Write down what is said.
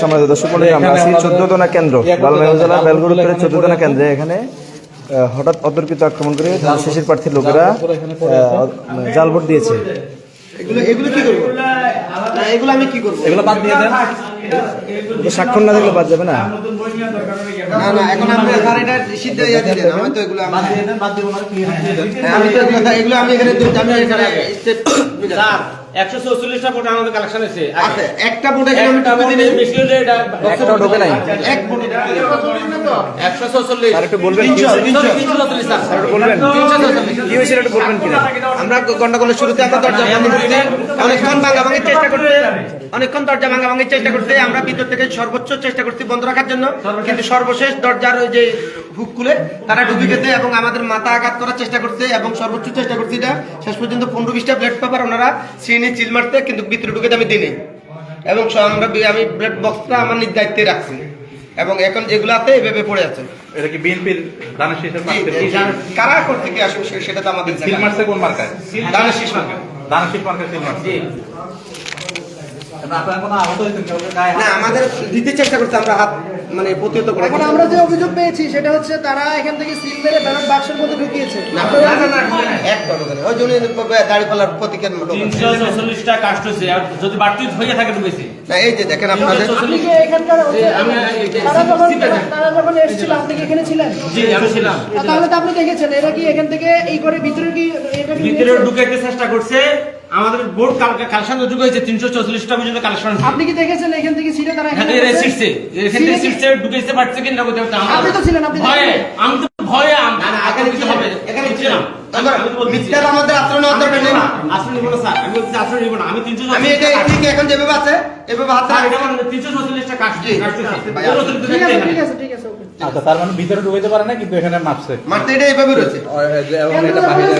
সম্মানিত দর্শক মণ্ডলী, আমরা আছি 14 কেন্দ্র লালমনিরহাট জেলার বেলগড় উত্তরের 14 কেন্দ্রে। এখানে হঠাৎ অতর্কিত আক্রমণ করে শেষের প্রার্থীর লোকেরা জাল ভোট দিয়েছে। এগুলো কি করবো? এগুলো আমি কি করবো? এগুলো বাদ দিয়ে দেন, স্বাক্ষর না থাকলে বাদ যাবে না। না এখন আপনি এটা সিদ্ধ হয়ে দিলেন। আমি তো এগুলো বাদ দিয়ে দেন, বাদ দিব না। আমি তো এগুলো আমি এখানে স্টেপ স্যার 144টা ভোট আমাদের কালেকশন আছে। একটা ভোটে আমি টুকে দিই বেশি হলে এটা একটা ঢোকে নাই। এক ভোট 144 আর একটু বলবেন 344 স্যার। আর একটু বলবেন 344 কি হয়েছিল একটু বলবেন কিনা। আমরা গন্ডগোলের শুরুতে আমরা দরজা বন্ধ করতে অনেকক্ষণ ভাঙাভাঙির চেষ্টা করতে আমরা ভিতর থেকে সর্বোচ্চ চেষ্টা করছি বন্ধ রাখার জন্য, কিন্তু সর্বশেষ দরজার ওই যে হুক খুলে তারা ঢুকে গেছে এবং আমাদের মাথা আঘাত করার চেষ্টা করছে এবং সর্বোচ্চ চেষ্টা করছি এটা শেষ পর্যন্ত 15-20টা ব্লেড পেপার ওনারা সিনে চিল মারতে, কিন্তু ভিতরে ঢুকে আমি দিই এবং আমি ব্লেড বক্সটা আমার নিজ দায়িত্বে রাখছি এবং এখন যেগুলো আছে এভাবে পড়ে আছে। এটা কি বিএনপির দানের শীষের প্রার্থী? কারা করতে কি আসবে সেটা তো আমাদের সিল মারছে কোন মার্কায়? দানের শীষ মার্কা। দানের শীষ মার্কায় সিল মারছে। না আমাদের দিতে চেষ্টা করছে, আমরা হাত মানে প্রতিহত করে। এখন আমরা যে অভিযোগ পেয়েছি সেটা হচ্ছে তারা এখান থেকে সিল মেরে ব্যালট বাক্সের মধ্যে ঢুকিয়েছে। না এক ডজনে ওই জন্য দাড়িপাল্লার প্রতীকের মতো 344টা কাস্ট হয়েছে, আর যদি বাড়তি হয়ে থাকে ঢুকেছে না। এই যে দেখেন আপনাদের আপনি কি এখানকার তারা যখন এসেছিল আপনি কি এখানে ছিলেন? জি আমি ছিলাম। তাহলে তো আপনি দেখেছেন এরা কি এখান থেকে এই করে ভিতরে কি এটা কি ভিতরে ঢুকাইতে চেষ্টা করছে। আমাদের বোর্ড কালেকশন ঢুকে হয়েছে 344টা পর্যন্ত কালেকশন। আপনি কি দেখেছেন এখান থেকে ছিল তারা এখানে সিটছে, এখান থেকে সিটছে ঢুকাইতে পারছে কিনা বলতে আপনি তো ছিলেন, আপনি ভয়ে আমি তো ভয়ে এখানে কি হবে? এখানে ছিলাম। মিথ্যার আমাদের আচরণ হতে পারে না। আসলে নিব না স্যার, আমি বলছি আসলে নিব না। আমি 344 আমি এটা ঠিক এখন যেভাবে আছে এভাবে হাত স্যার, এটা মানে 344টা কাস্ট ঠিক আছে ওকে। আচ্ছা, তার মানে ভিতরে ঢুকাইতে পারে না, কিন্তু এখানে মারছে। মারতে এটা এভাবে রয়েছে। এবং এটা বাহিরে